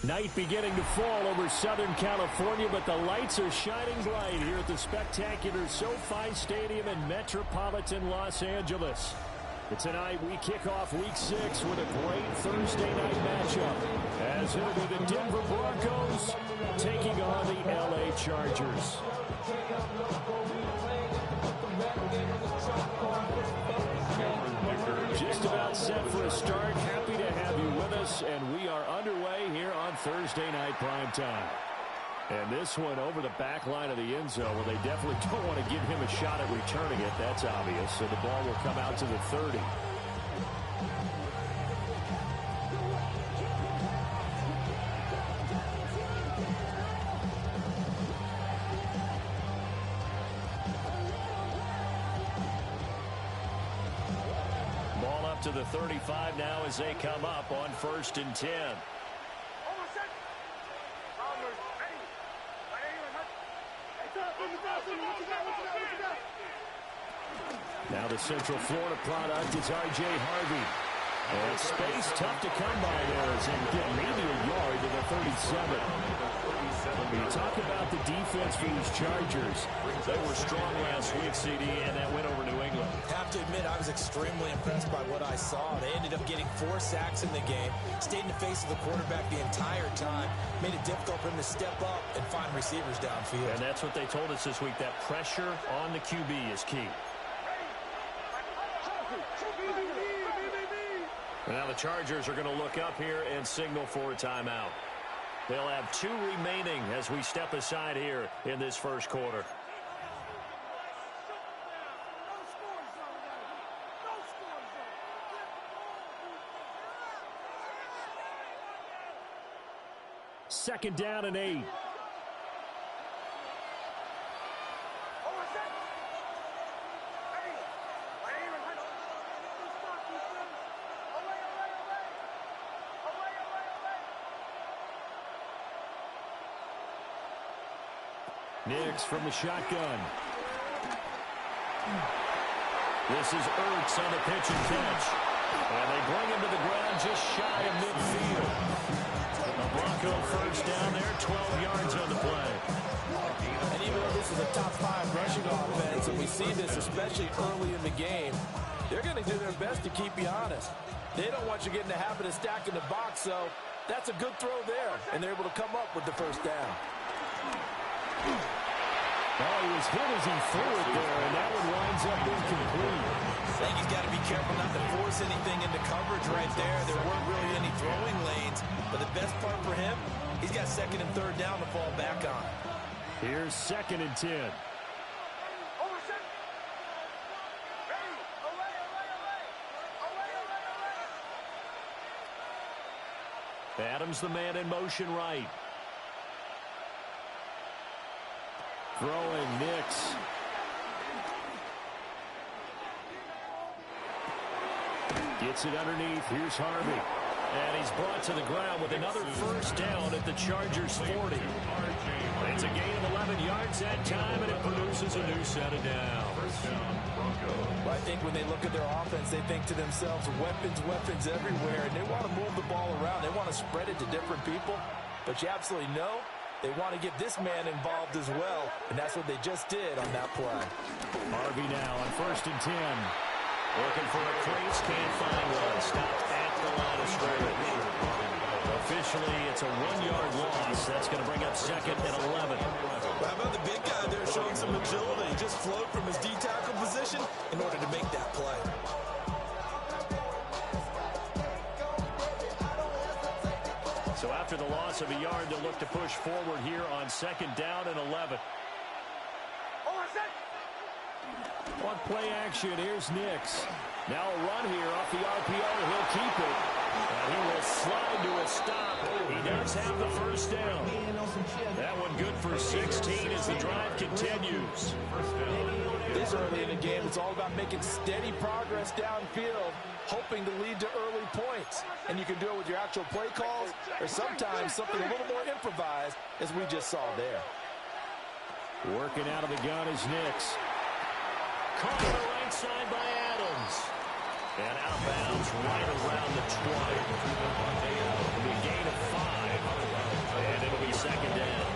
Night beginning to fall over Southern California, but the lights are shining bright here at the spectacular SoFi Stadium in metropolitan Los Angeles. But tonight we kick off Week 6 with a great Thursday night matchup, as it'll be the Denver Broncos taking on the LA Chargers. Just about set for a start. Happy to have you with us, and we are underway here on Thursday Night Primetime. And this one over the back line of the end zone, where they definitely don't want to give him a shot at returning it. That's obvious. So the ball will come out to the 30. Ball up to the 35 now as they come up on 1st and 10. Now the Central Florida product is R.J. Harvey. And space tough to come by there as they get maybe a yard to the 37. When you talk about the defense for these Chargers, they were strong last week, CD, and that went over New England. I have to admit, I was extremely impressed by what I saw. They ended up getting 4 sacks in the game, stayed in the face of the quarterback the entire time, made it difficult for him to step up and find receivers downfield. And that's what they told us this week, that pressure on the QB is key. Now the Chargers are going to look up here and signal for a timeout. They'll have 2 remaining as we step aside here in this first quarter. Second down and 8. Nix from the shotgun. This is Ertz on the pitch and catch. And they bring him to the ground just shy of midfield. A Bronco first down there, 12 yards on the play. And even though this is a top 5 rushing offense, and we see this especially early in the game, they're going to do their best to keep you honest. They don't want you getting the habit of stacking the box, so that's a good throw there. And they're able to come up with the first down. Oh, he was hit as he threw it there, and that one winds up incomplete. I think he's got to be careful not to force anything into coverage right there. There weren't really any throwing lanes, but the best part for him, he's got 2nd and 3rd down to fall back on. Here's 2nd and 10. Adams the man in motion right. Throwing Nix. Gets it underneath. Here's Harvey. And he's brought to the ground with another first down at the Chargers 40. It's a gain of 11 yards that time, and it produces a new set of downs. Well, I think when they look at their offense, they think to themselves, weapons, weapons everywhere, and they want to move the ball around. They want to spread it to different people, but you absolutely know they want to get this man involved as well, and that's what they just did on that play. Harvey now on 1st and 10. Looking for a crease, can't find one. Stopped at the line of scrimmage. Officially, it's a 1-yard loss. That's going to bring up 2nd and 11. How about the big guy there showing some agility? Just float from his D-tackle position in order to make that play. So after the loss of a yard, they'll look to push forward here on 2nd down and 11. On play action, here's Nix. Now a run here off the RPO. He'll keep it. And he will slide to a stop. He does have the first down. That one good for 16 as the drive continues. This early in the game, it's all about making steady progress downfield, hoping to lead to early points. And you can do it with your actual play calls or sometimes something a little more improvised, as we just saw there. Working out of the gun is Nix. Caught on the right side by Adams. And out of bounds right around the 20. It'll be a gain of 5. And it'll be second down.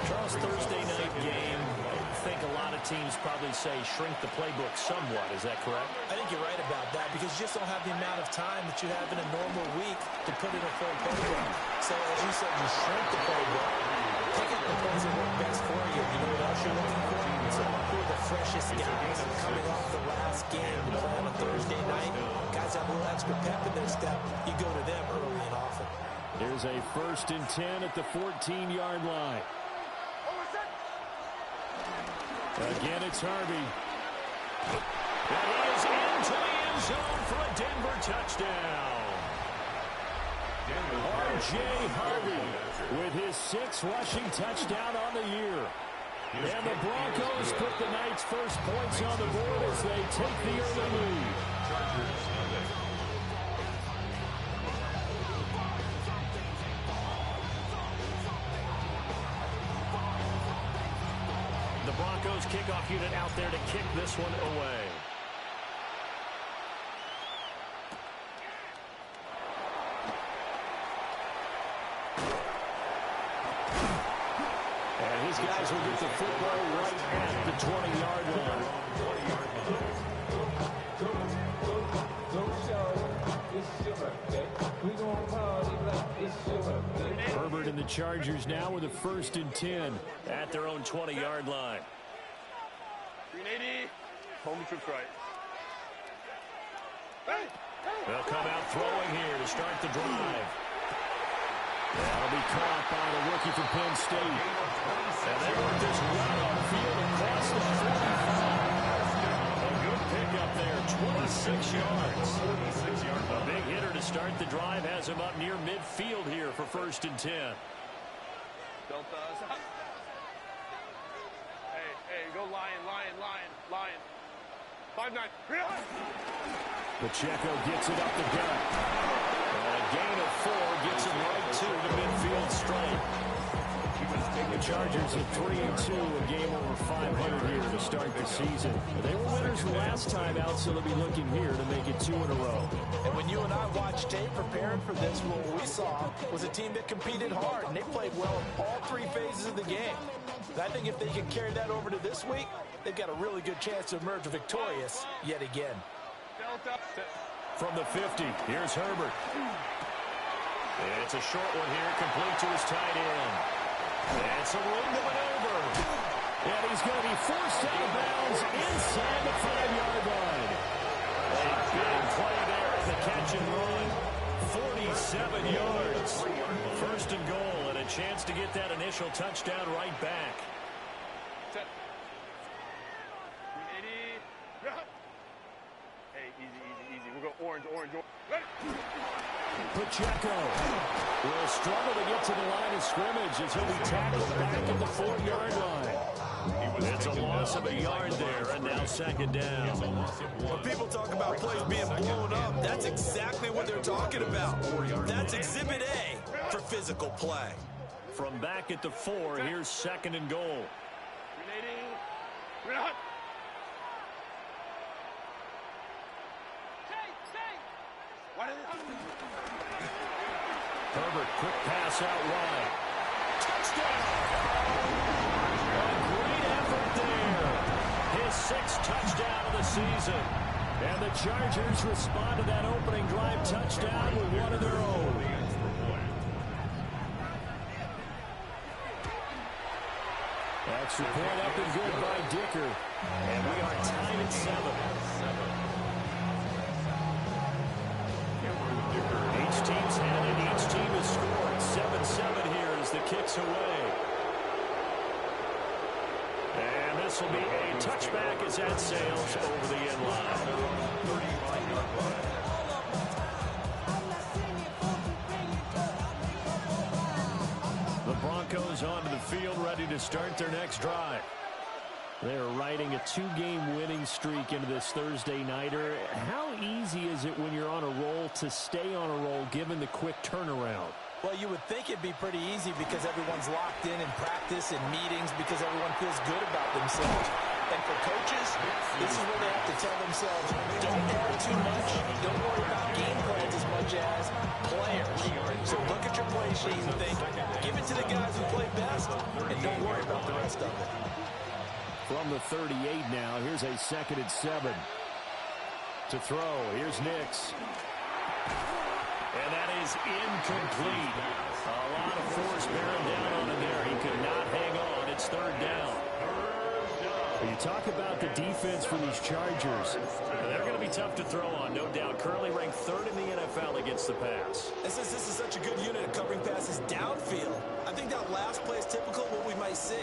Charles, Thursday night game, I think a lot of teams probably say shrink the playbook somewhat. Is that correct? I think you're right about that because you just don't have the amount of time that you have in a normal week to put in a full playbook. So as you said, you shrink the playbook. Pick up the plays that work best for you. You know what else you're looking for? Who are the freshest guys coming off the last game to play on a Thursday night? Guys have a little extra pep in their step. You go to them early and often. Here's a 1st and 10 at the 14-yard line. Again, it's Harvey. And he is into the end zone for a Denver touchdown. R.J. Harvey with his 6th rushing touchdown on the year. And the Broncos put the night's first points on the board as they take the early lead. The Broncos kickoff unit out there to kick this one away. And his guys will get the football right at the 20-yard line. Herbert and the Chargers now with a 1st and 10 at their own 20-yard line. 380. Home trips right. They'll come out throwing here to start the drive. That'll be caught by the rookie from Penn State. And they work this right on field across the 45. A good pickup there, 26 yards. A big hitter to start the drive has him up near midfield here for 1st and 10. Delta. Hey, go lion. 5-9. Pacheco gets it up the gut. And a gain of 4 gets him right to the midfield stripe. The Chargers at 3-2, a game over 500 here to start the season. They were winners last time out, so they'll be looking here to make it 2 in a row. And when you and I watched tape preparing for this, what we saw was a team that competed hard, and they played well in all 3 phases of the game. And I think if they can carry that over to this week, they've got a really good chance to emerge victorious yet again. Delta. From the 50, here's Herbert. And it's a short one here, complete to his tight end. It's a ring to maneuver. And he's going to be forced out of bounds inside the 5-yard line. A big play there at the catch and run. 47 yards. 1st and goal, and a chance to get that initial touchdown right back. Set. 380. Hey, easy. We'll go orange. Ready? Pacheco will struggle to get to the line of scrimmage as he'll be tackled back at the 4-yard line. It's a loss of a yard there, and now 2nd down. When people talk about plays being blown up, that's exactly what they're talking about. That's Exhibit A for physical play. From back at the 4, here's 2nd and goal. 380. Ready? Herbert, quick pass out wide. Touchdown! A great effort there. His 6th touchdown of the season. And the Chargers respond to that opening drive touchdown with one of their own. Extra point up and good by Dicker. And we are tied at 7. Each team's had it. Each team has scored. 7-7 here as the kick's away. And this will be a touchback as that sails over the end line. The Broncos onto the field, ready to start their next drive. They're riding a 2-game winning streak into this Thursday nighter. How easy is it when you're on a roll to stay on a roll given the quick turnaround? Well, you would think it'd be pretty easy because everyone's locked in practice and meetings because everyone feels good about themselves. And for coaches, this is where they have to tell themselves, don't add too much. Don't worry about game plans as much as players. So look at your play sheet and think, give it to the guys who play best, and don't worry about the rest of it. From the 38 now, here's a 2nd and 7. To throw, here's Nix. And that is incomplete. A lot of force bearing down on him there. He could not hang on. It's 3rd down. You talk about the defense for these Chargers. They're going to be tough to throw on, no doubt. Currently ranked 3rd in the NFL against the pass. And since this is such a good unit of covering passes downfield, I think that last play is typical of what we might see.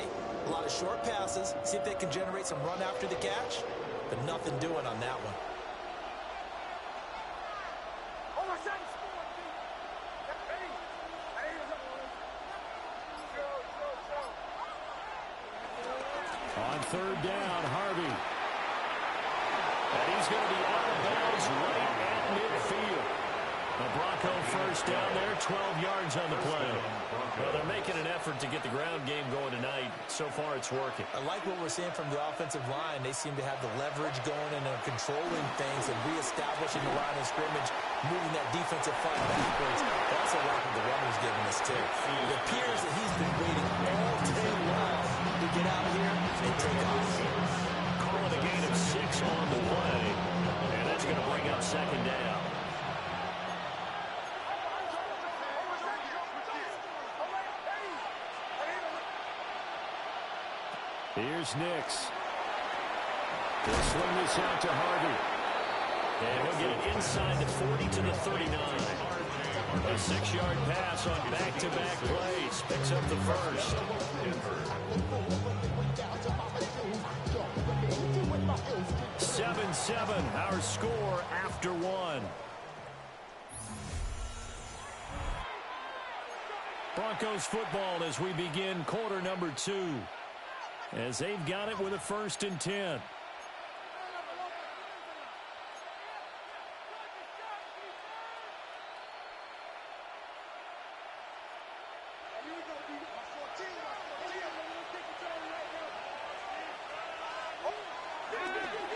A lot of short passes, see if they can generate some run after the catch, but nothing doing on that one. On 3rd down, Harvey. And he's going to be out of bounds right at midfield. The Bronco first down there, 12 yards on the play. Well, they're making an effort to get the ground game going tonight. So far, it's working. I like what we're seeing from the offensive line. They seem to have the leverage going and are controlling things and reestablishing the line of scrimmage, moving that defensive front backwards. But also like what the runner's giving us, too. It appears that he's been waiting all day long to get out here and take off. Calling a gain of 6 on the play. And that's going to bring up 2nd down. Here's Nix. He'll swing this out to Harvey. And he'll get it inside the 40 to the 39. A 6-yard pass on back-to-back plays. Picks up the first. 7-7, our score after 1. Broncos football as we begin quarter number 2. As they've got it with a 1st and 10.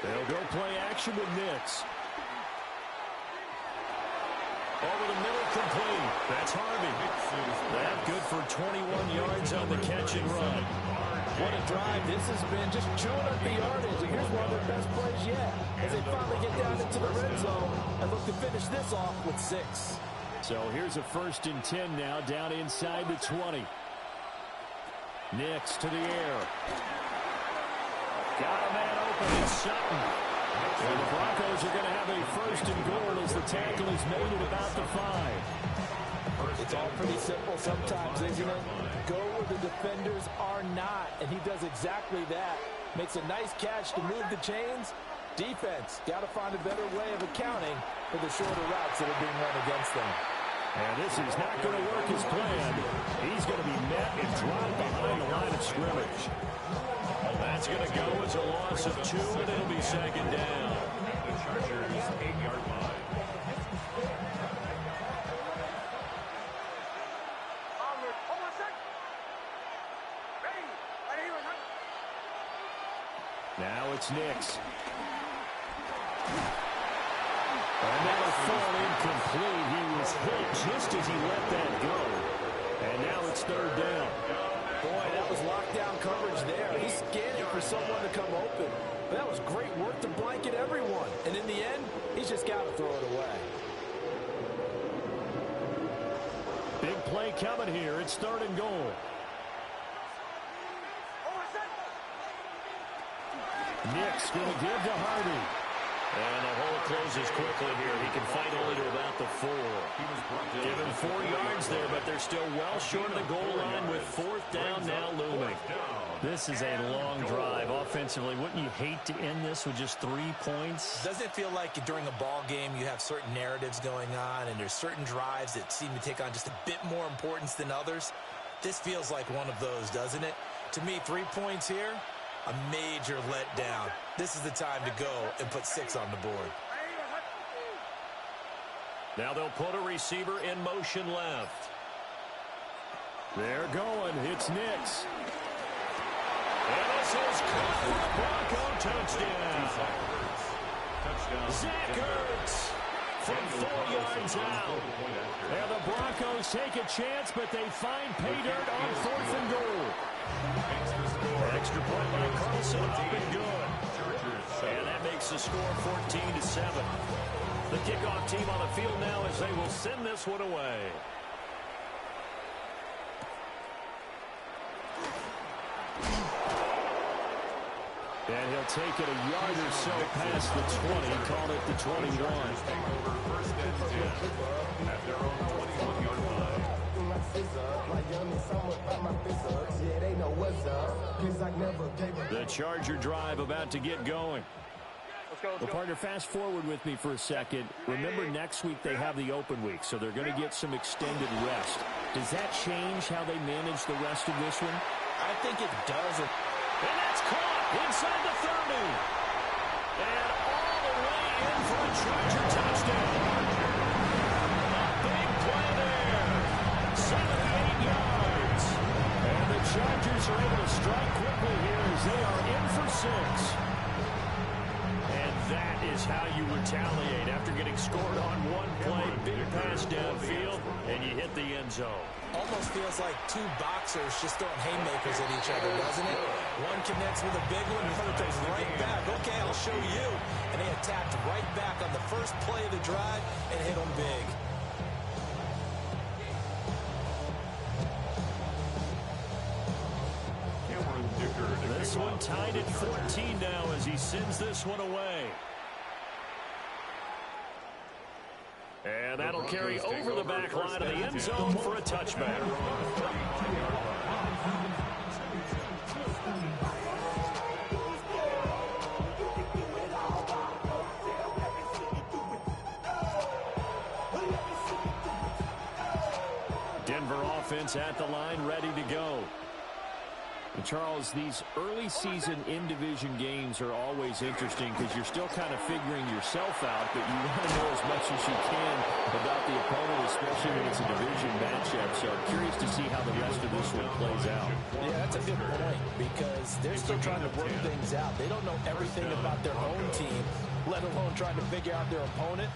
They'll go play action with Nix. Over the middle, complete. That's Harvey. That good for 21 yards on the catch and run. What a drive this has been, just chewing up the yardage. And here's one of their best plays yet as they finally get down into the red zone and look to finish this off with 6. So here's a 1st and 10 now, down inside the 20. Nix to the air. Got a man open, it's Sutton. And the Broncos are going to have a 1st and goal as the tackle is made at about the 5. It's all pretty simple sometimes, isn't it? Go where the defenders are not, and he does exactly that. Makes a nice catch to move the chains. Defense, got to find a better way of accounting for the shorter routes that are being run against them. And this is not going to work as planned. He's going to be met and dropped behind the line of scrimmage. That's going to go as a loss of 2, and it'll be 2nd down. The Chargers' 8-yard line. Now it's Nix. And that'll fall incomplete. He was hit just as he let that go. And now it's 3rd down. Boy, that was lockdown coverage there. He's scanning for someone to come open. But that was great work to blanket everyone. And in the end, he's just got to throw it away. Big play coming here. It's 3rd and goal. Nix going to give to Harvey. And the hole closes quickly here. He can fight only to about the 4. Give him 4 yards there, but they're still well short of the goal line with 4th down now looming. This is a long drive offensively. Wouldn't you hate to end this with just 3 points? Doesn't it feel like during a ball game you have certain narratives going on and there's certain drives that seem to take on just a bit more importance than others? This feels like one of those, doesn't it? To me, 3 points here, a major letdown. This is the time to go and put 6 on the board. Now they'll put a receiver in motion left. They're going. It's Nix. And this is caught for the Broncos. Zach Ertz from 4 yards out. And the Broncos take a chance, but they find pay dirt on 4th and goal. Extra point by Carlson, up and good. And that makes the score 14-7. The kickoff team on the field now as they will send this one away. And he'll take it a yard or so past the 20, called it the 21. First and 10 at their own 21-yard line. The Charger drive about to get going. Well, partner, fast forward with me for a second. Remember, next week they have the open week, so they're going to get some extended rest. Does that change how they manage the rest of this one? I think it does. And that's caught inside the 30. And all the way in for a Charger touchdown. A big play there. 78 yards. And the Chargers are able to strike quickly here as they are in for 6. And that is how you retaliate after getting scored on one play. Big pass downfield, and you hit the end zone. Almost feels like two boxers just throwing haymakers at each other, doesn't it? One connects with a big one, the other throws right back. Okay, I'll show you. And they attacked right back on the first play of the drive and hit them big. This one tied at 14 now as he sends this one away. And that'll carry over the back line of the end zone for a touchback. Denver offense at the line, ready to go. And Charles, these early season in-division games are always interesting because you're still kind of figuring yourself out, but you want to know as much as you can about the opponent, especially when it's a division matchup. So I'm curious to see how the rest of this one plays out. Yeah, that's a good point because they're still trying to work things out. They don't know everything about their own team, let alone trying to figure out their opponent.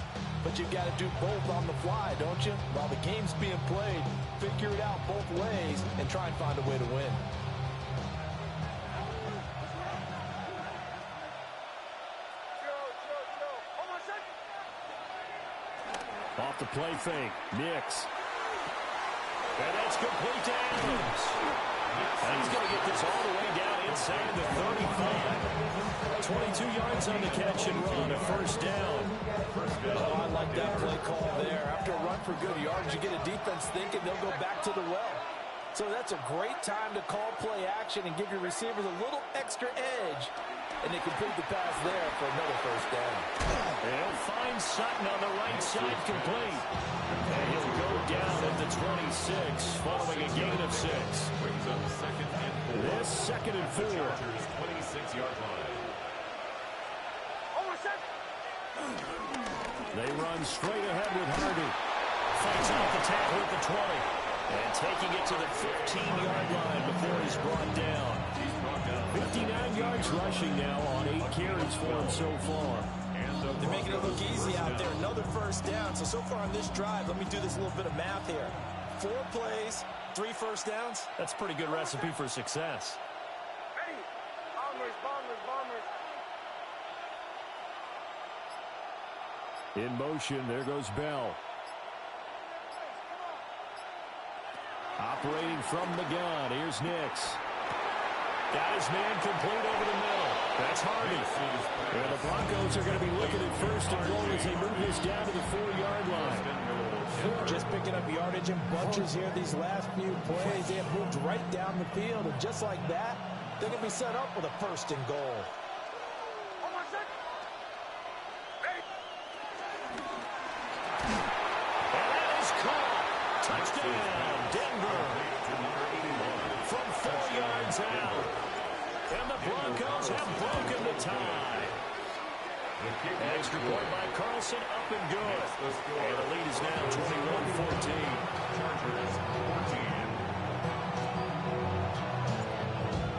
But you've got to do both on the fly, don't you? While the game's being played, figure it out both ways and try and find a way to win. Off the play fake, Nix. And that's complete to Adams. And he's going to get this all the way down inside the 35. 22 yards on the catch and run, a first down. Oh, I like that play call there. After a run for good yards, you get a defense thinking they'll go back to the well. So that's a great time to call play action and give your receivers a little extra edge. And they complete the pass there for another first down. He'll find Sutton on the right side complete. And he'll go down at the 26 following a gain of 6. Brings up second and 4. This second and 4. Chargers 26-yard line. They run straight ahead with Hardy. Fights off the tackle at the 20. And taking it to the 15-yard line before he's brought down. 59 yards rushing now on 8 carries for him so far. They're making it look easy out there. Another first down. So far on this drive, let me do this little bit of math here. 4 plays, 3 first downs. That's a pretty good recipe for success. Hey, bombers, bombers, bombers. In motion, there goes Bell. Operating from the gun, here's Nix. Got his man complete over the middle. That's Hardy. And the Broncos are going to be looking at first and goal as they move this down to the 4-yard line. Just picking up yardage in bunches here these last few plays. They have moved right down the field, and just like that, they're going to be set up with a first and goal. And that is caught. Touchdown, Denver. From 4 yards out. And the Broncos have broken the tie. Extra point by Carlson, up and good. And the lead is now 21-14.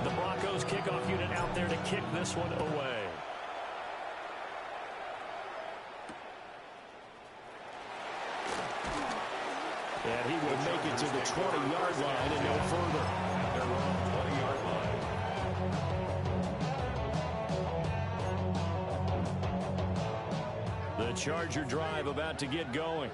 The Broncos kickoff unit out there to kick this one away. And he will make it to the 20-yard line and no further. At their own 20-yard line. The Charger drive about to get going.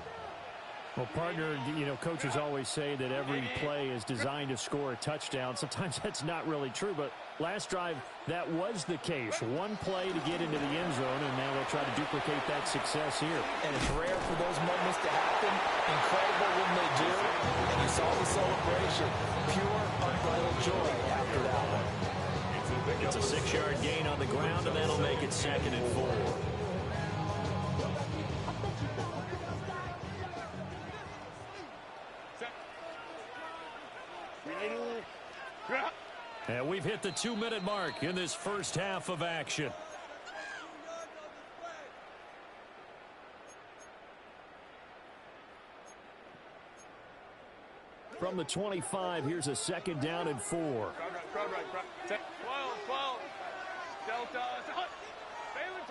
Well, partner, you know, coaches always say that every play is designed to score a touchdown. Sometimes that's not really true, but last drive, that was the case. One play to get into the end zone, and now they'll try to duplicate that success here. And it's rare for those moments to happen. Incredible when they do. And you saw the celebration. Pure, unbridled joy after that one. It's a 6-yard gain on the ground, and that'll make it 2nd and 4. And we've hit the 2-minute mark in this first half of action. From the 25, here's a 2nd down and 4. Crowd right. 12. Delta. Baylor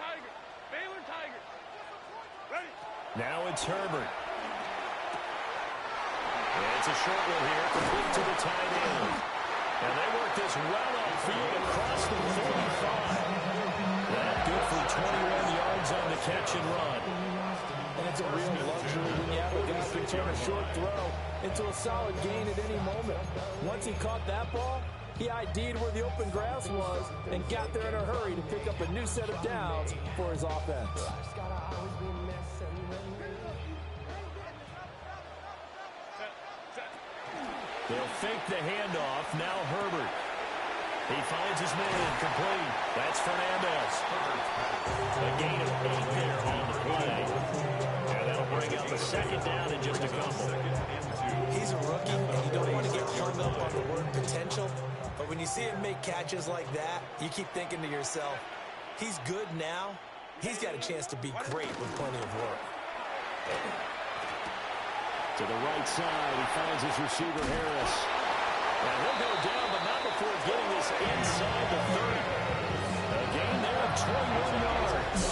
Tiger. Ready. Now it's Herbert. And it's a short one here, complete to the tight end. And they work this well upfield across the 45. That good for 21 yards on the catch and run. And it's a real luxury when you have a guy who can turn a short throw into a solid gain at any moment. Once he caught that ball, he ID'd where the open grass was and got there in a hurry to pick up a new set of downs for his offense. They'll fake the handoff. Now Herbert. He finds his man complete. That's Fernandez. A gain of 8 there on the play. And that'll bring up a 2nd down in just a couple. He's a rookie, and you don't want to get hung up on the word potential. But when you see him make catches like that, you keep thinking to yourself, he's good now. He's got a chance to be great with plenty of work. To the right side, he finds his receiver, Harris. And he'll go down, but not before getting this inside the 30. A gain there of 21 yards.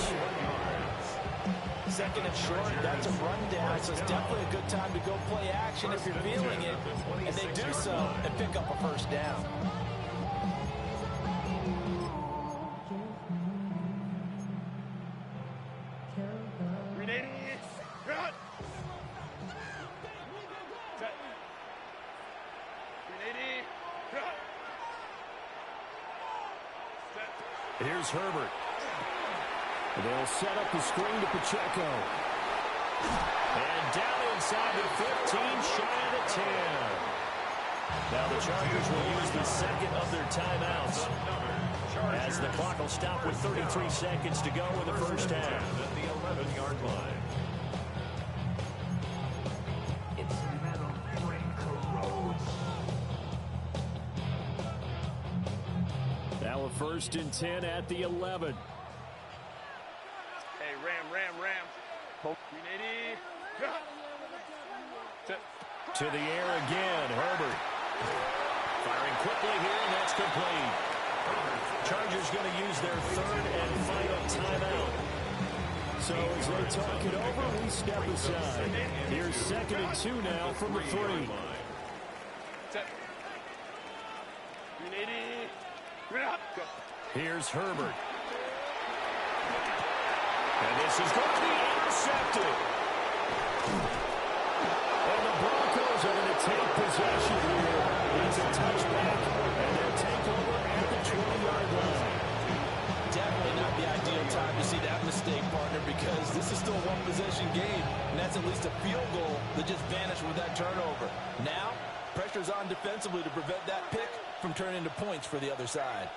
2nd and short, that's a rundown, so it's definitely a good time to go play action if you're feeling it. And they do so and pick up a 1st down. Here's Herbert. They'll set up the screen to Pacheco. And down inside the 15, shy of the 10. Now the Chargers will use the 2nd of their timeouts, as the clock will stop with 33 seconds to go in the first half. At the 11-yard line. Now a 1st and 10 at the 11. Hey, Ram. To the air again, Herbert. Firing quickly here, and that's complete. Chargers going to use their 3rd and final timeout. So as they talk it over, we step aside. Here's 2nd and 2 now from the 3. Here's Herbert. And this is going to be intercepted. And the Broncos are going to take possession here. It's a touchback, and they'll take over at the 20-yard line. Definitely not the ideal time to see that mistake, partner, because this is still a one-possession game, and that's at least a field goal that just vanished with that turnover. Now, pressure's on defensively to prevent that pick from turning into points for the other side.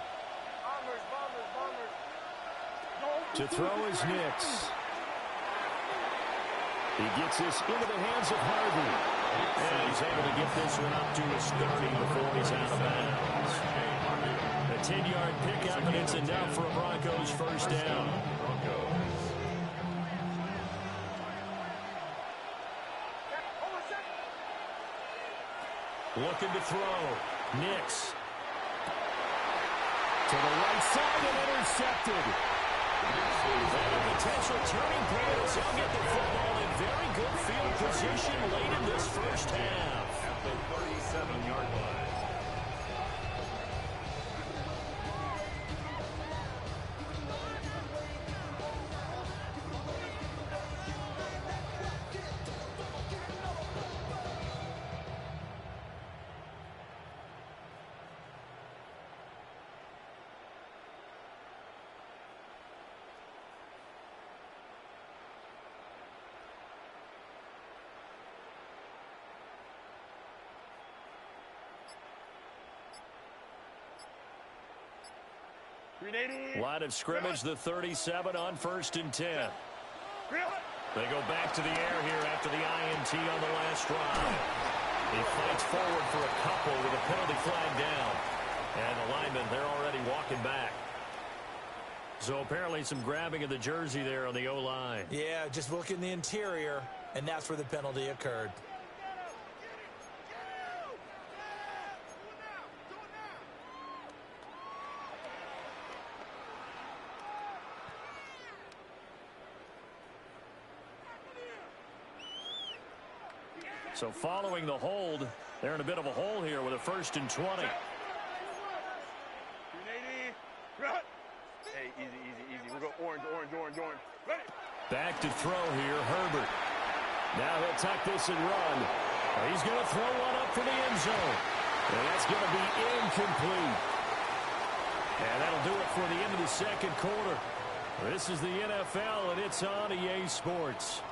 To throw is Nix. He gets this into the hands of Harvey. And he's able to get this one up to his 30 before he's out of bounds. A 10-yard pickup, and it's enough for a Broncos 1st down. Looking to throw. Nix. To the right side and intercepted. And at the potential turning point as they'll get the football in very good field position late in this first half. At the 37-yard line. Line of scrimmage, the 37 on 1st and 10. They go back to the air here after the INT on the last drive. He fights forward for a couple with a penalty flag down. And the linemen, they're already walking back. So apparently some grabbing of the jersey there on the O-line. Yeah, just look in the interior, and that's where the penalty occurred. So following the hold, they're in a bit of a hole here with a 1st and 20. Hey, easy. We'll go orange. Ready? Back to throw here, Herbert. Now he'll tuck this and run. He's going to throw one up for the end zone. And that's going to be incomplete. And that'll do it for the end of the second quarter. This is the NFL, and it's on EA Sports.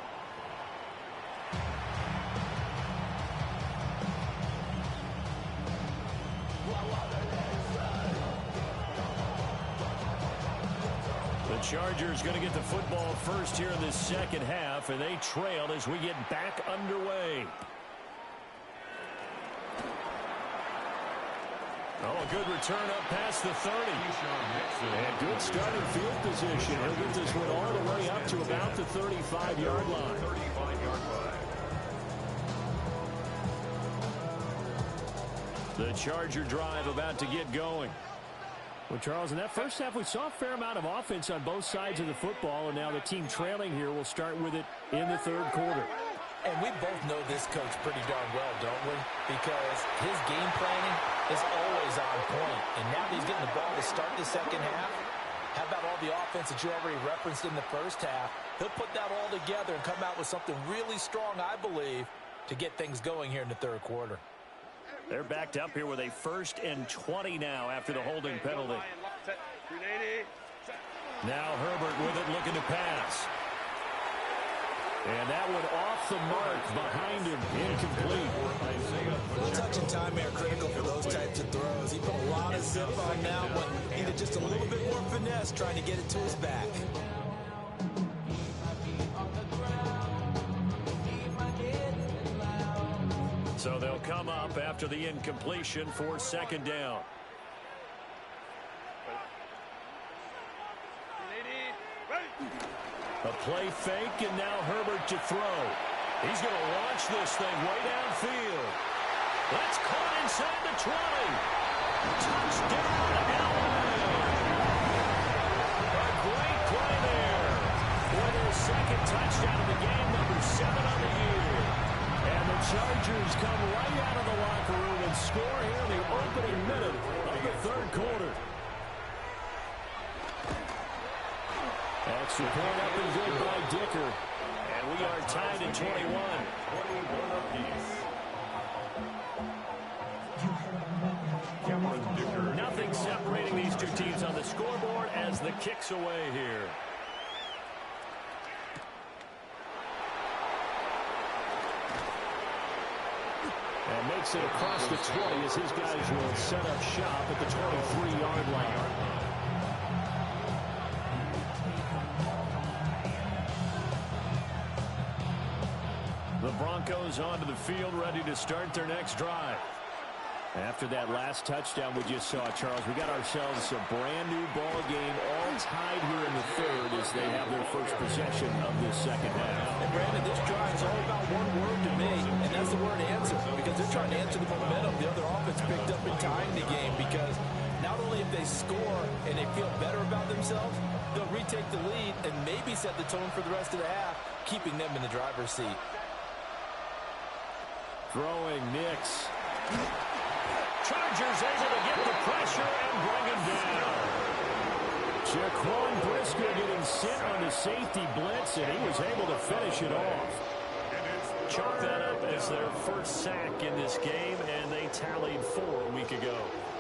The Chargers going to get the football first here in this second half, and they trail as we get back underway. Oh, a good return up past the 30. And good starting field position. He'll get this one all the way up to about the 35-yard line. 35-yard line. The Charger drive about to get going. Well, Charles, in that first half, we saw a fair amount of offense on both sides of the football, and now the team trailing here will start with it in the third quarter. And we both know this coach pretty darn well, don't we? Because his game planning is always on point. And now that he's getting the ball to start the second half, how about all the offense that you already referenced in the first half? He'll put that all together and come out with something really strong, I believe, to get things going here in the third quarter. They're backed up here with a 1st and 20 now after the holding penalty. Now Herbert with it, looking to pass. And that one off the mark behind him, incomplete. A little touch and time here critical for those types of throws. He put a lot of zip on that one. Needed just a little bit more finesse trying to get it to his back. So they'll come up after the incompletion for 2nd down. A play fake, and now Herbert to throw. He's going to launch this thing way downfield. That's caught inside the 20. Touchdown, Alabama. A great play there for their 2nd touchdown of the game, number 7 on the year. And the Chargers come right out of the locker room and score here in the opening minute of the third quarter. Extra point up and good by Dicker. And we are tied at 21. 21 apiece. Cameron Dicker. Nothing separating these two teams on the scoreboard as the kick's away here. And makes it across the 20 as his guys will set up shop at the 23-yard line. The Broncos onto the field, ready to start their next drive. After that last touchdown we just saw, Charles, we got ourselves a brand-new ball game, all tied here in the third as they have their first possession of this second half. And, Brandon, this drive is all about one word to me, and that's the word answer, because they're trying to answer the momentum the other offense picked up in tying the game, because not only if they score and they feel better about themselves, they'll retake the lead and maybe set the tone for the rest of the half, keeping them in the driver's seat. Throwing Nix. Chargers able to get the pressure and bring him down. Jaquan Brisker getting sent on the safety blitz, and he was able to finish it off. Chalk that up as their first sack in this game, and they tallied 4 a week ago.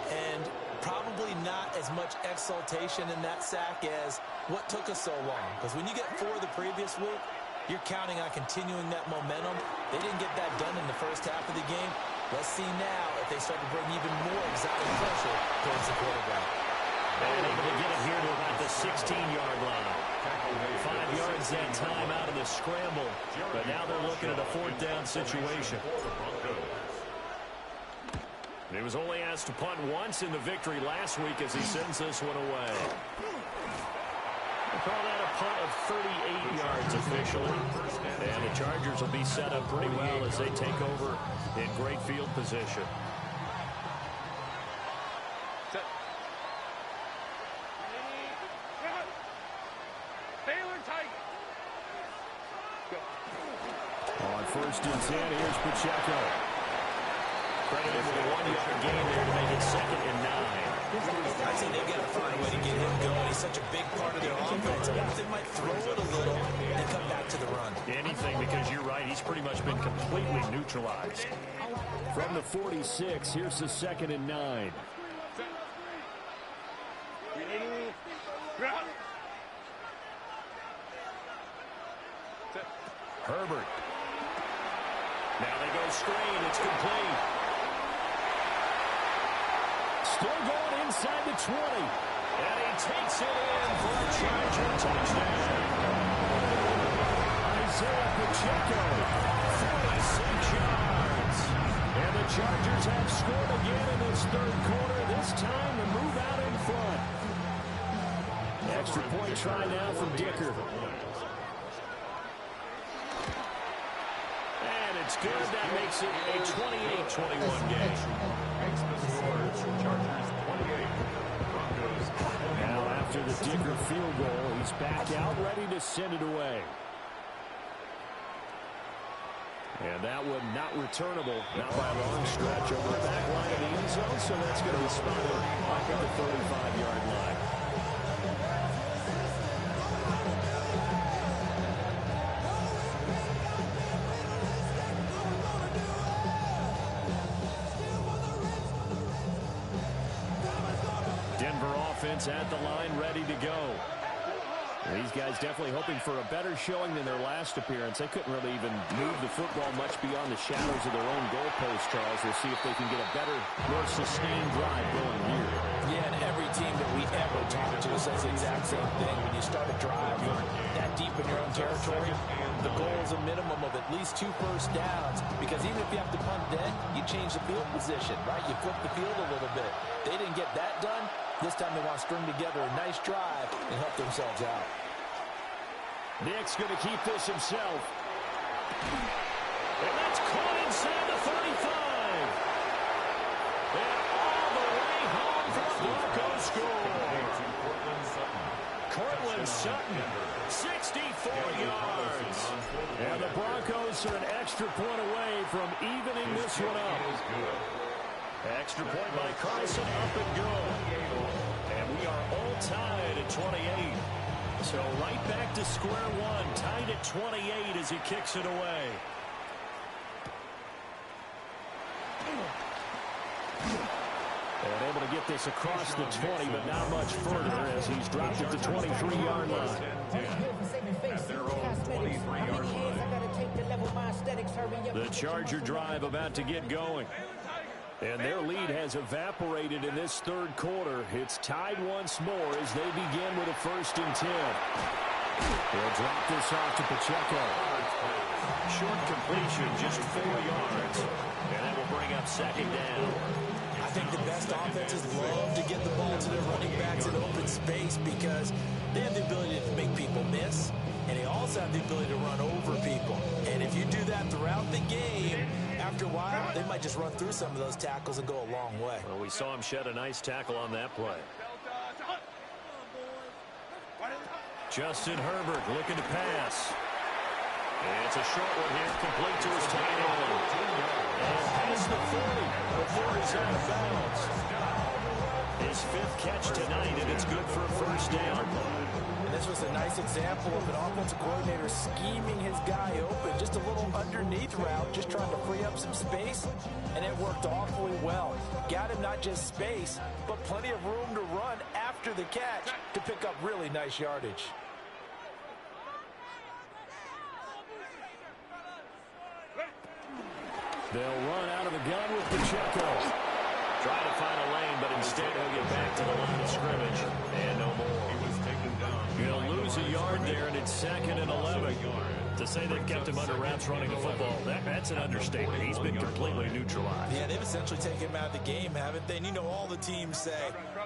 And probably not as much exultation in that sack as what took us so long. Because when you get 4 the previous week, you're counting on continuing that momentum. They didn't get that done in the first half of the game. Let's see now if they start to bring even more exotic pressure towards the quarterback. And able to get it here to about the 16-yard line. 5 yards that time out of the scramble. But now they're looking at a 4th down situation. He was only asked to punt once in the victory last week as he sends this one away. We'll call that a punt of 38 yards officially. And the Chargers will be set up pretty well as they take over in great field position. On 1st and 10, here's Pacheco. Credited with a 1-yard gain there to make it 2nd and 9. I think they've got to find a way to get him going. He's such a big part of their offense. I wonder if they might throw it a little and come back to the run. Anything, because you're right, he's pretty much been completely neutralized. From the 46, here's the 2nd and 9. Herbert. Now they go screen. It's complete. Still going inside the 20. And he takes it in for a Charger touchdown. Isaiah Pacheco, 46 yards. and the Chargers have scored again in this 3rd quarter. This time to move out in front. Extra point try now from Dicker. And it's good. That makes it a 28-21 game. Now after the Dicker field goal, he's back out ready to send it away. And that one not returnable, not by a long stretch, over the back line of the end zone, so that's going to be spotted back at the 35-yard line. Denver offense at the line, ready to go. These guys definitely hoping for a better showing than their last appearance. They couldn't really even move the football much beyond the shadows of their own goalpost, Charles. We'll see if they can get a better, more sustained drive going here. Yeah, and every team that we ever talk to says the exact same thing. When you start a drive that deep in your own territory, the goal is a minimum of at least 2 first downs. Because even if you have to punt dead, you change the field position, right? You flip the field a little bit. They didn't get that done. This time they want to string together a nice drive and help themselves out. Nick's going to keep this himself. And that's caught inside the 35. And all the way home for the Broncos score. Cortland Sutton, 64 yards. And the Broncos are an extra point away from evening this one up. Extra point by Carson, up and good. And we are all tied at 28. So right back to square one, tied at 28 as he kicks it away. And able to get this across the 20, but not much further as he's dropped at the 23-yard line. The Charger drive about to get going. And their lead has evaporated in this 3rd quarter. It's tied once more as they begin with a 1st and 10. They'll drop this off to Pacheco. Short completion, just 4 yards. And that will bring up 2nd down. I think the best offenses love to get the ball to their running backs in open space because they have the ability to make people miss, and they also have the ability to run over people. And if you do that throughout the game, after a while, they might just run through some of those tackles and go a long way. Well, we saw him shed a nice tackle on that play. Justin Herbert looking to pass. It's a short one here, complete to his tight end. And past the 40 before he's out of bounds. His 5th catch tonight, and it's good for a first down. And this was a nice example of an offensive coordinator scheming his guy open. Just a little underneath route, just trying to free up some space, and it worked awfully well. Got him not just space, but plenty of room to run after the catch to pick up really nice yardage. They'll run out of the gun with Pacheco. Try to find a lane, but instead he'll get back to the line of scrimmage. And no more. He was taken down. He'll lose a yard there, and it's 2nd and 11. To say they've kept him under wraps running the football, that's an understatement. He's been completely neutralized. Yeah, they've essentially taken him out of the game, haven't they? And you know all the teams say,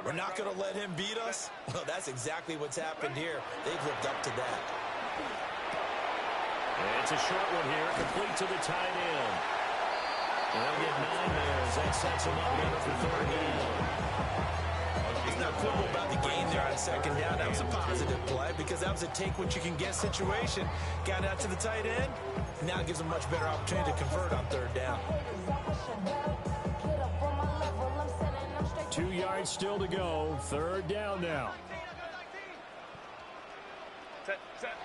we're not going to let him beat us. Well, that's exactly what's happened here. They've lived up to that. It's a short one here, complete to the tight end. They'll get 9 there as that sets him up better for 3rd down. He's not quibble about the gain there on 2nd down. That was a positive play because that was a take-what-you-can-get situation. Got out to the tight end. Now it gives him a much better opportunity to convert on 3rd down. 2 yards still to go. 3rd down now. Set, set.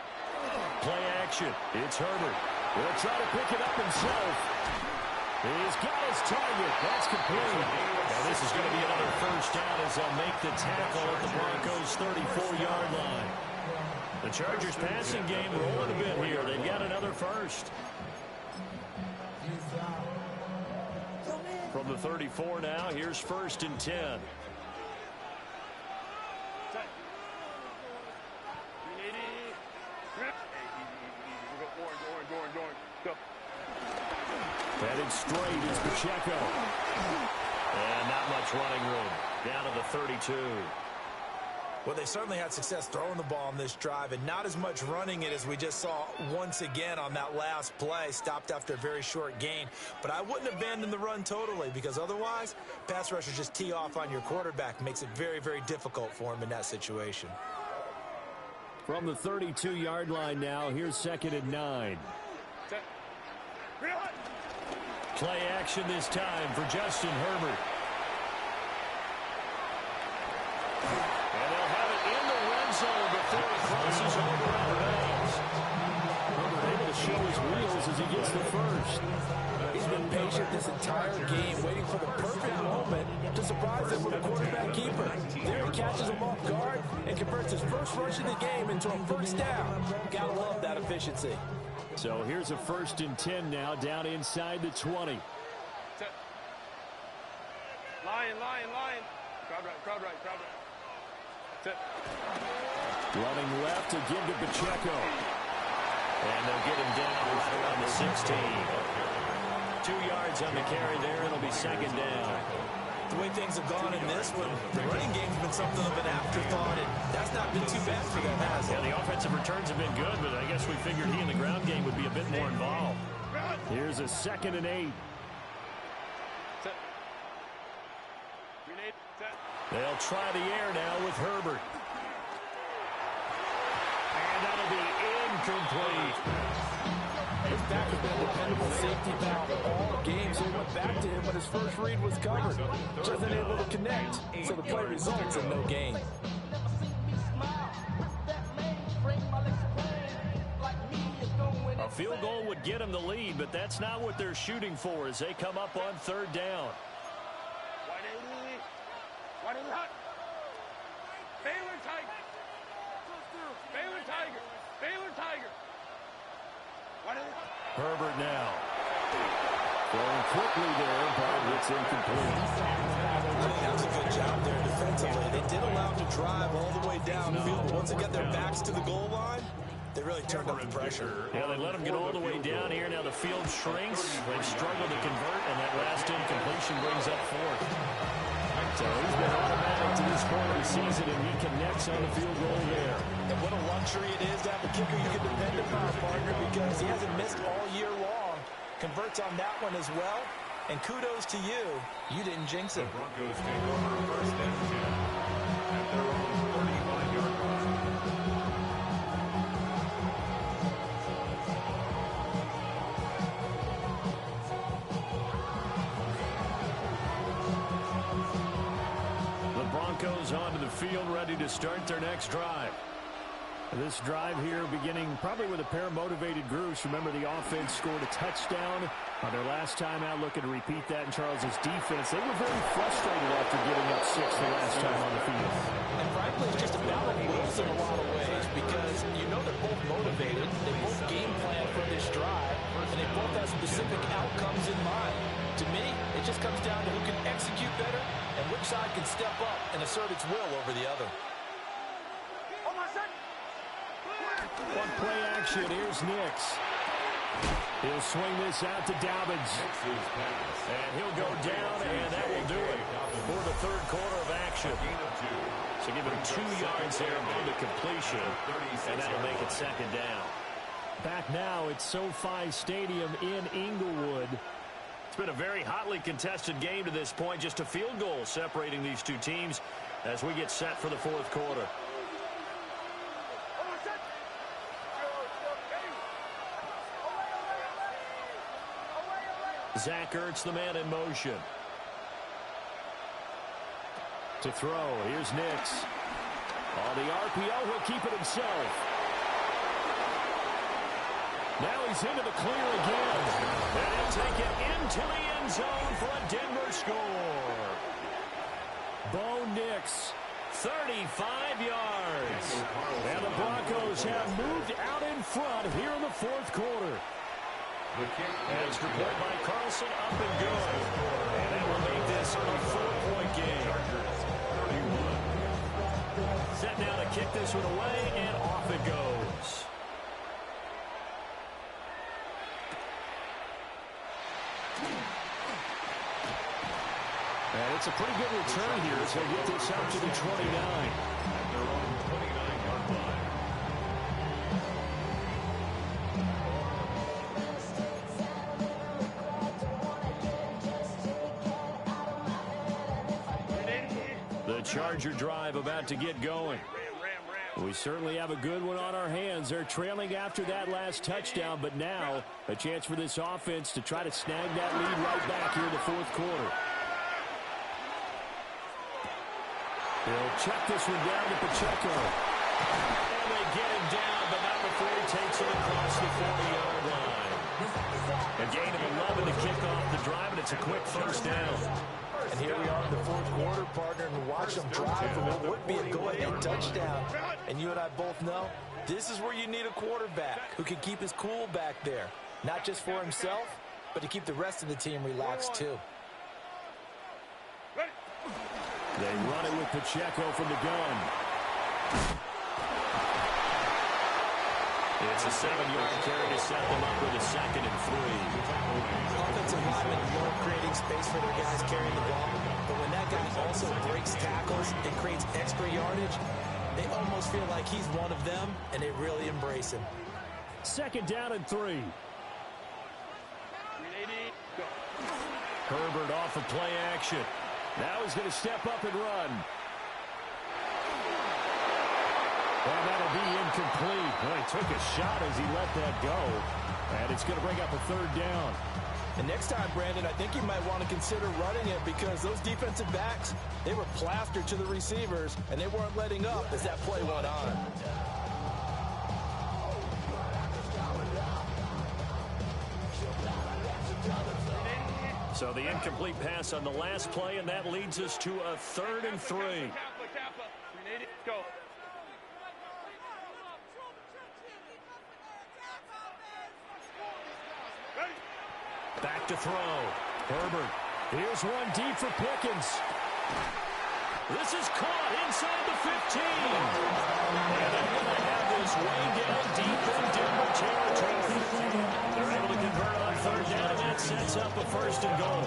Play action. It's Herbert. He'll try to pick it up himself. He's got his target. That's complete. Now this is going to be another first down as they'll make the tackle at the Broncos' 34-yard line. The Chargers passing game rolling a bit here. They've got another first. From the 34 now, here's 1st and 10. Set. 380. Hey, easy. We go orange. Go. Headed straight is Pacheco. And not much running room. Down to the 32. Well, they certainly had success throwing the ball on this drive and not as much running it as we just saw once again on that last play. Stopped after a very short gain. But I wouldn't abandon the run totally because otherwise, pass rushers just tee off on your quarterback. Makes it very, very difficult for him in that situation. From the 32-yard line now, here's 2nd and 9. Set. Real hot. Play action this time for Justin Herbert. And they'll have it in the red zone before he crosses over out of bounds. Herbert able to show his wheels as he gets the first. He's been patient this entire game, waiting for the perfect moment to surprise him with a quarterback keeper. There he catches him off guard and converts his first rush of the game into a first down. Gotta love that efficiency. So here's a 1st and 10 now, down inside the 20. Set. Lion. Crowd right. Set. Running left to give to Pacheco. And they'll get him down around the 16. 2 yards on the carry there. It'll be 2nd down. The way things have gone in this one, the running game's been something of an afterthought, and that's not been too bad for them, has it? Yeah, the offensive returns have been good, but I guess we figured he in the ground game would be a bit more involved. Here's a 2nd and 8. Set. Grenade. Set. They'll try the air now with Herbert. And that'll be incomplete. His back has been a dependable safety valve all game, so he went back to him when his first read was covered. Just unable to connect, so the play results in no gain. A field goal would get him the lead, but that's not what they're shooting for as they come up on 3rd down. 180 hot. Baylor Tiger. Herbert now. Throwing quickly there, but it's incomplete. That was a good job there defensively. They did allow him to drive all the way downfield, but once they got their backs to the goal line, they really turned up the pressure. Yeah, they let him get all the way down here. Now the field shrinks. They've struggled to convert, and that last incompletion brings up 4th. So he's been automatic to this point of the season, and he connects on the field goal there. And what a luxury it is to have a kicker you can depend upon, partner, because he hasn't missed all year long. Converts on that one as well. And kudos to you. You didn't jinx it. The Broncos take over 1st and 10 at their own 35-yard line. ready to start their next drive. This drive here beginning probably with a pair of motivated groups. Remember, the offense scored a touchdown on their last time out. Looking to repeat that in Charles's defense. They were very frustrated after giving up 6 the last time on the field. And frankly, it's just a battle of wills in a lot of ways because you know they're both motivated. They both game plan for this drive, and they both have specific outcomes in mind. To me, it just comes down to who can execute better and which side can step up and assert its will over the other. One play action. Here's Nix. He'll swing this out to Dobbins. And he'll go down, and that will do it for the third quarter of action. So give him 2 yards there on the completion, and that'll make it second down. Back now at SoFi Stadium in Inglewood. It's been a very hotly contested game to this point. Just a field goal separating these two teams as we get set for the fourth quarter. Zach Ertz, the man in motion. To throw, here's Nix. On the RPO, he'll keep it himself. Now he's into the clear again. And he'll take it into the end zone for a Denver score. Bo Nix, 35 yards. And the Broncos have moved out in front here in the fourth quarter. Extra point by Carlson, up and good. And that will make this a 4-point game. Set now to kick this one away, and off it goes. And it's a pretty good return here as they get this out to the 29. At their own 29-yard line. The Charger drive about to get going. We certainly have a good one on our hands. They're trailing after that last touchdown, but now a chance for this offense to try to snag that lead right back here in the fourth quarter. They'll check this one down to Pacheco. And they get him down, but not before he takes it across the 40-yard line. A gain of 11 to kick off the drive, and it's a quick first down. And here we are in the fourth quarter, partner, and watch them drive for what would be a go-ahead touchdown. And you and I both know this is where you need a quarterback who can keep his cool back there. Not just for himself, but to keep the rest of the team relaxed too. They run it with Pacheco from the gun. It's a 7-yard carry to set them up with a 2nd and 3. Offensive linemen love creating space for their guys carrying the ball, but when that guy also breaks tackles and creates extra yardage, they almost feel like he's one of them, and they really embrace him. 2nd down and 3. Herbert off of play action. Now he's going to step up and run. And that'll be incomplete. Well, he took a shot as he let that go. And it's going to bring up a 3rd down. And next time, Brandon, I think you might want to consider running it because those defensive backs, they were plastered to the receivers, and they weren't letting up as that play went on. So the incomplete pass on the last play, and that leads us to a 3rd and 3. Go. Back to throw. Herbert. Here's one deep for Pickens. This is caught inside the 15. And they're going to have this way down deep in Denver territory. They're able to convert on 3rd down, and that sets up a 1st and goal.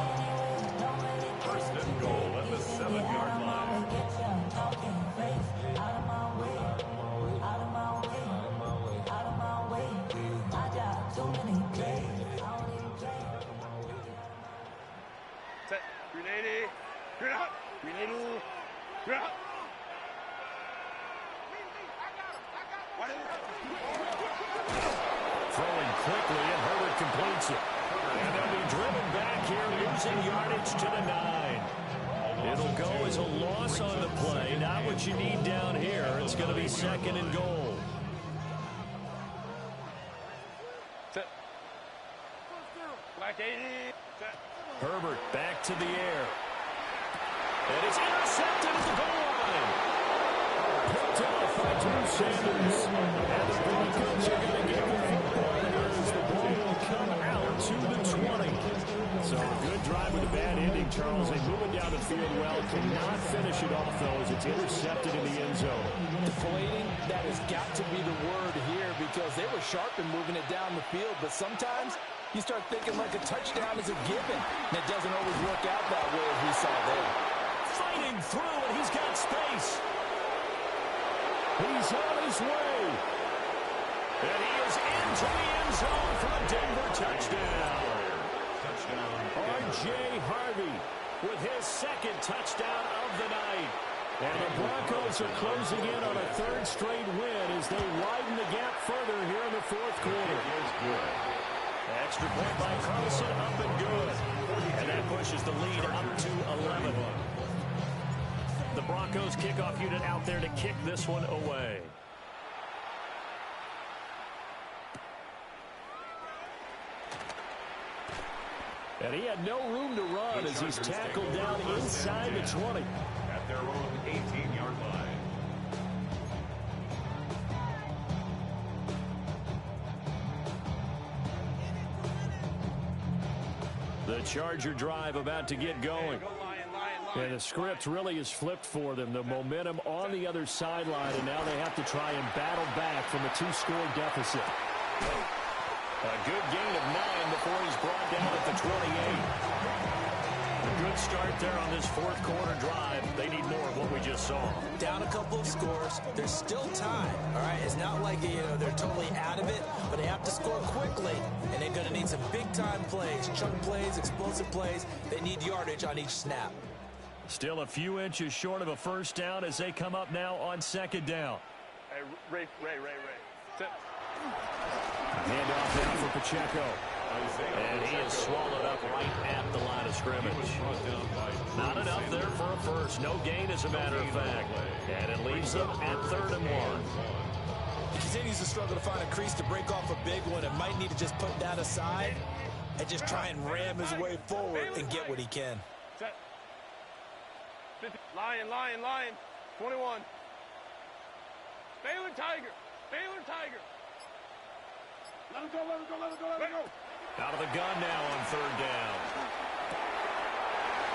1st and goal at the 7-yard line. Set. Grenade. Grenade out. Grenade. Grenade out. Throwing quickly, and Herbert completes it. And they'll be driven back here, losing yardage to the 9. It'll go as a loss on the play. Not what you need down here. It's going to be 2nd and goal. Set. Black 80. Set. Herbert back to the air. And it's intercepted at the goal line. Picked off by Drew Sanders. And the Broncos are going to get the football as the ball will come out to the 20. So a good drive with a bad ending, Charles. They move it down the field well. Cannot finish it off, though, as it's intercepted in the end zone. Deflating, that has got to be the word here because they were sharp in moving it down the field. But sometimes you start thinking like a touchdown is a given. And it doesn't always work out that way as we saw there. Fighting through, and he's got space. He's on his way. And he is into the end zone for a Denver touchdown. R.J. Harvey with his 2nd touchdown of the night. And the Broncos are closing in on a 3rd straight win as they widen the gap further here in the 4th quarter. Extra point by Carlson, up and good. And that pushes the lead up to 11. The Broncos kickoff unit out there to kick this one away. And he had no room to run as he's tackled down inside the 20. At their own 18-yard line. The Charger drive about to get going. And the script really is flipped for them. The momentum on the other sideline, and now they have to try and battle back from a 2-score deficit. A good gain of 9 before he's brought down at the 28. A good start there on this 4th quarter drive. They need more of what we just saw. Down a couple of scores. There's still time. All right, it's not like they're totally out of it, but they have to score quickly, and they're going to need some big-time plays, chunk plays, explosive plays. They need yardage on each snap. Still a few inches short of a 1st down as they come up now on 2nd down. Hey, Ray. Set. Handoff now for Pacheco. And he is swallowed up right at the line of scrimmage. Not enough there for a 1st. No gain, as a matter of fact. And it leaves them at 3rd and 1. He continues to struggle to find a crease to break off a big one and might need to just put that aside and just try and ram his way forward and get what he can. Set. 50. Lion. 21. Baylor Tiger. Let him go. Out of the gun now on 3rd down.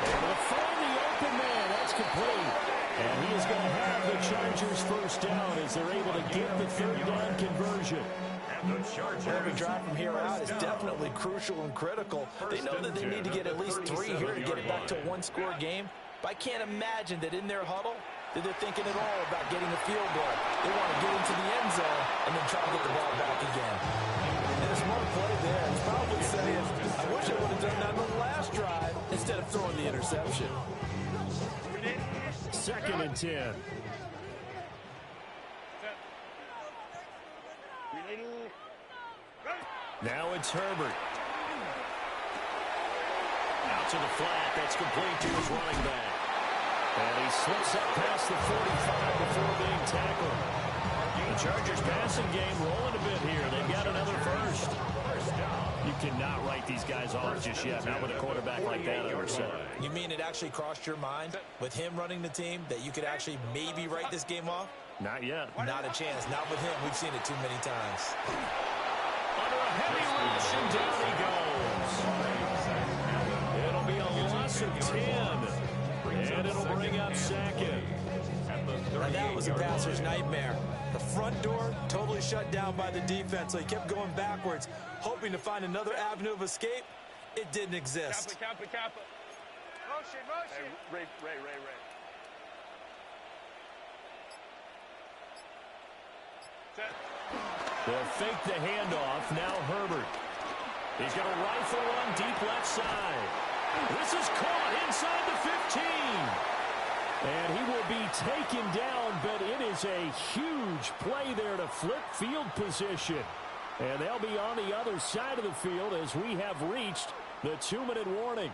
Able to find the open man. That's complete. And he is going to have the Chargers 1st down as they're able to get the 3rd down conversion. Every drive from here out is definitely crucial and critical. They know that they need to get at least 3 here to get it back to a 1-score game. But I can't imagine that in their huddle that they're thinking at all about getting a field goal. They want to get into the end zone and then try to get the ball back again. And a smart play there. It's probably saying, I wish I would have done that on the last drive instead of throwing the interception. 2nd and 10. Now it's Herbert. Out to the flat. That's complete to his running back. And he slips up past the 45 before being tackled. The Chargers passing game rolling a bit here. They've got another 1st. You cannot write these guys off just yet, not with a quarterback like that under center. You mean it actually crossed your mind with him running the team that you could actually maybe write this game off? Not yet. Not a chance. Not with him. We've seen it too many times. Under a heavy rush, and down he goes. It'll be a loss of 10. And it'll bring up 2nd. And that was a passer's nightmare. The front door totally shut down by the defense, so he kept going backwards, hoping to find another avenue of escape. It didn't exist. Kappa. Motion. Hey, Ray. Set. They'll fake the handoff. Now Herbert. He's got a rifle on deep left side. This is caught inside the 15. And he will be taken down, but it is a huge play there to flip field position. And they'll be on the other side of the field as we have reached the 2-minute warning.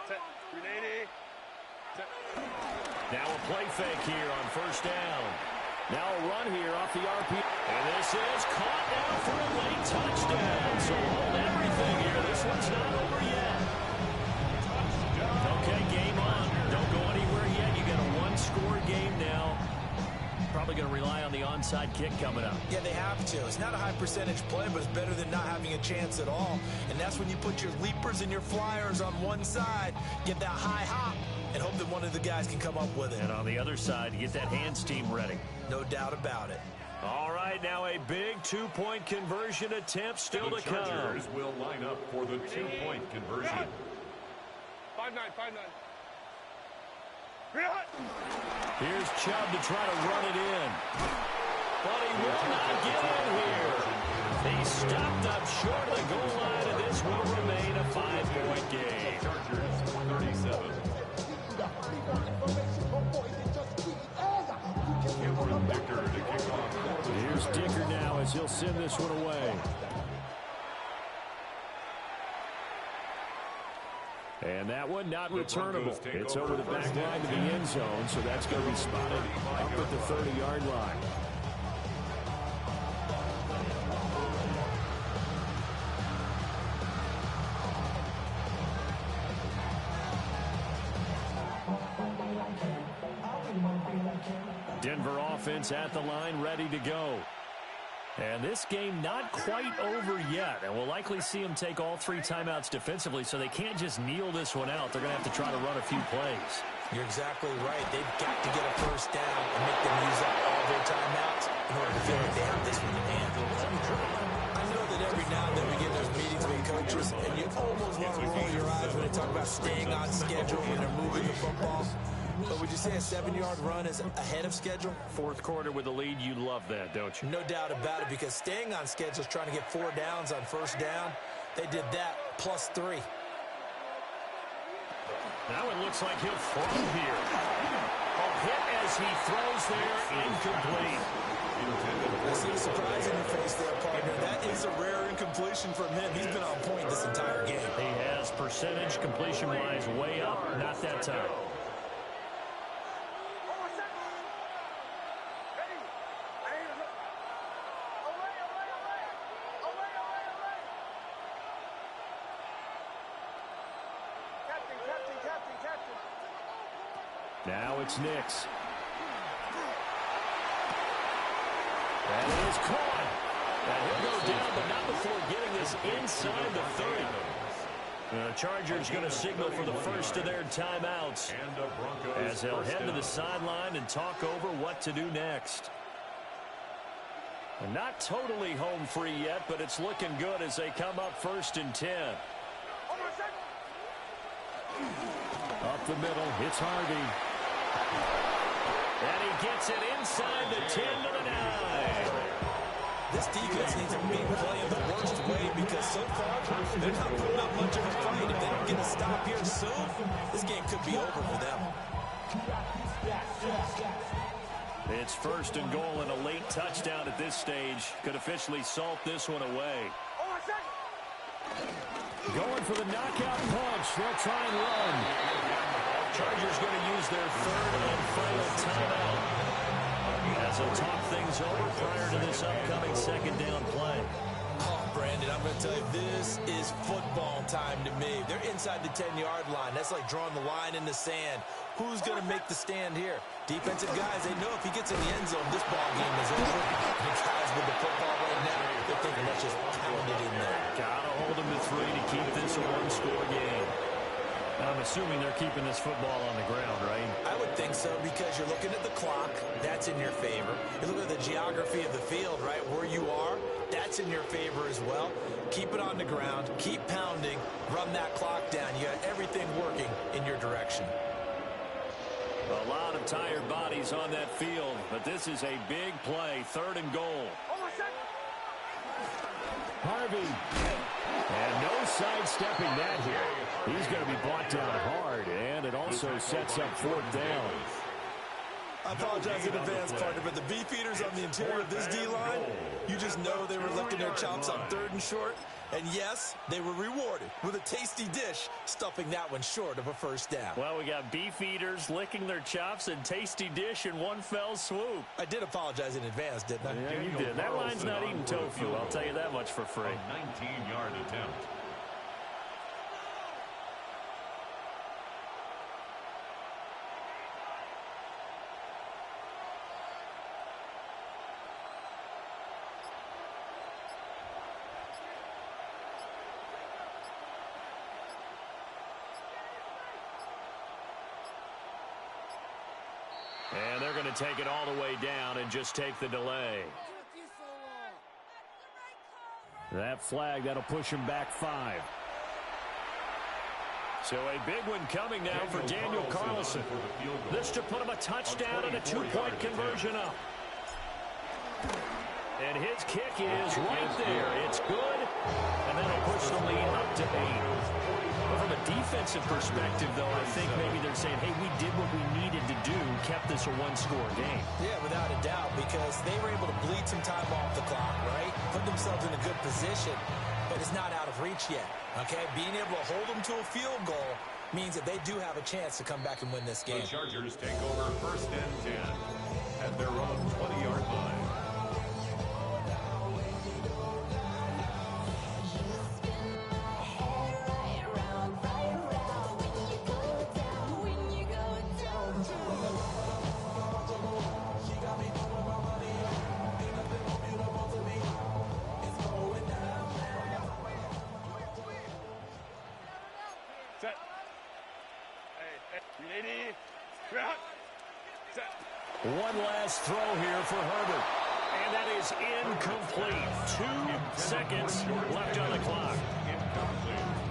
Set. 380. Set. Now a play fake here on first down. Now a run here off the RP. And this is caught now for a late touchdown. So hold everything here. This one's not over yet. Okay, game on. Don't go anywhere yet. You got a one-score game now. Probably going to rely on the onside kick coming up. Yeah, they have to. It's not a high percentage play, but it's better than not having a chance at all. And that's when you put your leapers and your flyers on one side, get that high hop, and hope that one of the guys can come up with it. And on the other side, get that hands team ready. No doubt about it. All right, now a big two-point conversion attempt still to come. The Chargers will line up for the two-point conversion. 5-9, 5-9. Here's Chubb to try to run it in. But he will not get in here. He stopped up short of the goal line, and this will remain a 5-point game. Chargers 37. Cameron Dicker to kick off. Here's Dicker now as he'll send this one away. And that one not returnable. It's over the back line to the end zone, so that's going to be spotted up at the 30-yard line. Denver offense at the line, ready to go. And this game not quite over yet, and we'll likely see them take all three timeouts defensively, so they can't just kneel this one out. They're going to have to try to run a few plays. You're exactly right. They've got to get a first down and make them use up all their timeouts in order to feel like they have this one in hand. I know that every now and then we get those meetings with coaches, and you almost want to roll your eyes when they talk about staying on schedule when they're moving the football. But would you say a 7-yard run is ahead of schedule? Fourth quarter with the lead, you love that, don't you? No doubt about it, because staying on schedule is trying to get 4 downs on first down. They did that, plus 3. Now it looks like he'll throw here. A hit as he throws there, incomplete. I see the surprise in your face there, partner. That is a rare incompletion from him. He's been on point this entire game. He has percentage completion-wise way up, not that time. Now it's Nix. And it is caught. And he'll go down, but not before getting this inside the 30. The Chargers going to signal for the first of their timeouts as they'll head to the sideline and talk over what to do next. And not totally home free yet, but it's looking good as they come up 1st and 10. Up the middle, it's Harvey. And he gets it inside the 10 to the 9. This defense needs to be playing the worst way because so far they're not putting up much of a fight. If they don't get a stop here soon, this game could be over for them. It's 1st and goal, and a late touchdown at this stage could officially salt this one away. Going for the knockout punch. They'll try and run. Chargers going to use their 3rd and final timeout as they'll talk things over prior to this upcoming 2nd down play. Oh, Brandon, I'm going to tell you, this is football time to me. They're inside the 10-yard line. That's like drawing the line in the sand. Who's going to make the stand here? Defensive guys, they know if he gets in the end zone, this ball game is over. The guys with the football right now, they're thinking, let's just pound it in there. Gotta hold them to 3 to keep this a one-score game. I'm assuming they're keeping this football on the ground, right? I would think so, because you're looking at the clock. That's in your favor. You look at the geography of the field, right, where you are. That's in your favor as well. Keep it on the ground. Keep pounding. Run that clock down. You got everything working in your direction. A lot of tired bodies on that field, but this is a big play. 3rd and goal. Harvey. And no sidestepping that here. He's going to be brought down hard, and it also sets up 4th down. I apologize in advance, partner, but the beefeaters on the interior of this D-line, you just know they were lifting their chops on 3rd and short. And yes, they were rewarded with a tasty dish, stuffing that one short of a first down. Well, we got beef eaters licking their chops and tasty dish in one fell swoop. I did apologize in advance, didn't I? Yeah, you did. That line's not eating tofu. I'll tell you that much for free. 19-yard attempt. And they're going to take it all the way down and just take the delay. That flag, that'll push him back 5. So a big one coming now for Daniel Carlson. This to put him a touchdown and a 2-point conversion up. And his kick is right there. It's good. And that'll push the lead up to 8. From a defensive perspective, though, I think maybe they're saying, hey, we did what we needed to do, kept this a one-score game. Yeah, without a doubt, because they were able to bleed some time off the clock, right? Put themselves in a good position, but it's not out of reach yet, okay? Being able to hold them to a field goal means that they do have a chance to come back and win this game. The Chargers take over 1st and 10 at their own 20-yard line. Set. Hey, 380. Ground. Set. One last throw here for Herbert. And that is incomplete. 2 seconds left on the clock.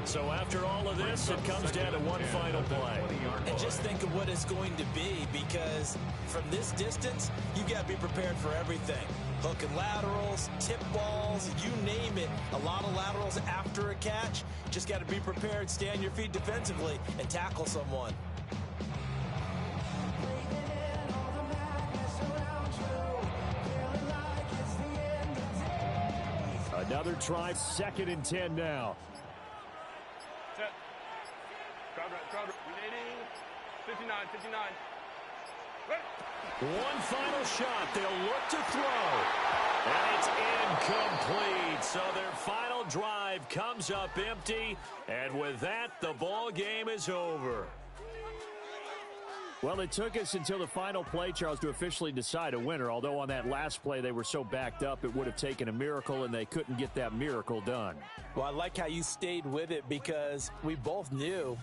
So after all of this, it comes down to one final play. And just think of what it's going to be, because from this distance, you've got to be prepared for everything. Hook and laterals, tip balls, you name it. A lot of laterals after a catch. Just got to be prepared, stay on your feet defensively, and tackle someone. Another try, 2nd and 10 now. Set. Crowd right, 380. 59, 59. Ready. One final shot. They'll look to throw. And it's incomplete. So their final drive comes up empty. And with that, the ball game is over. Well, it took us until the final play, Charles, to officially decide a winner. Although on that last play they were so backed up, it would have taken a miracle, and they couldn't get that miracle done. Well, I like how you stayed with it, because we both knew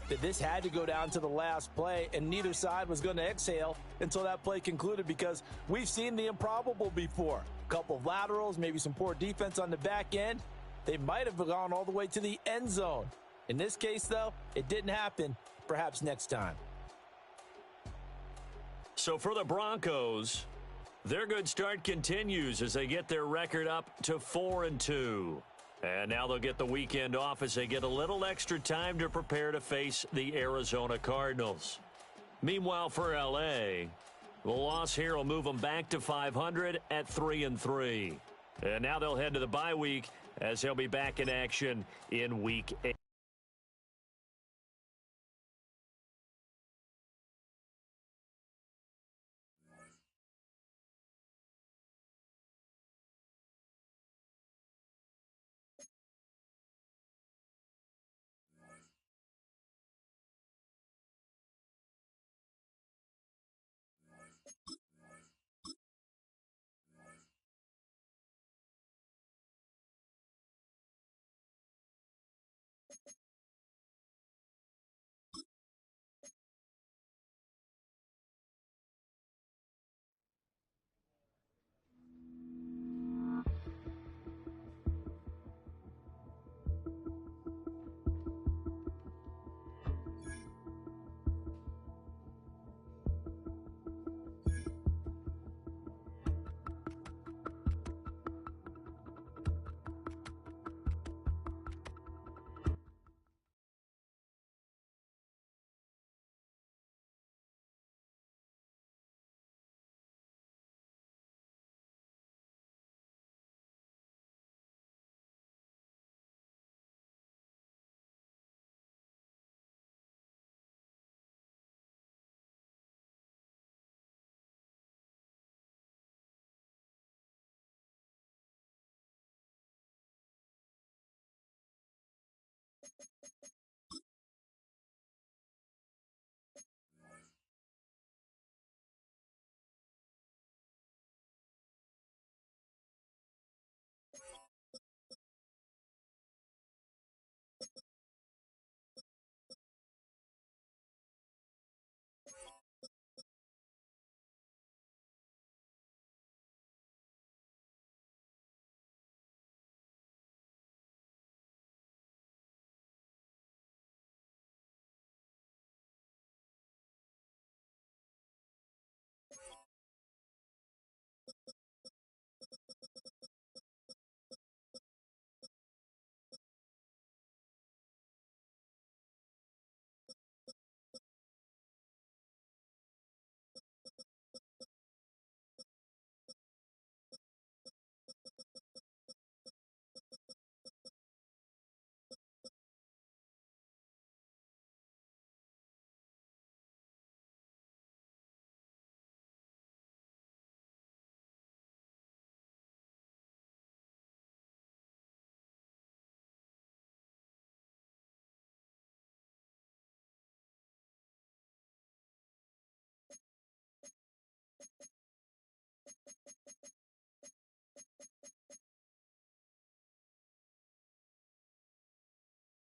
that this had to go down to the last play, and neither side was going to exhale until that play concluded, because we've seen the improbable before. A couple of laterals, maybe some poor defense on the back end. They might have gone all the way to the end zone. In this case, though, it didn't happen. Perhaps next time. So for the Broncos, their good start continues as they get their record up to 4-2. And now they'll get the weekend off as they get a little extra time to prepare to face the Arizona Cardinals. Meanwhile, for L.A., the loss here will move them back to 500 at 3-3. And now they'll head to the bye week as they'll be back in action in Week 8.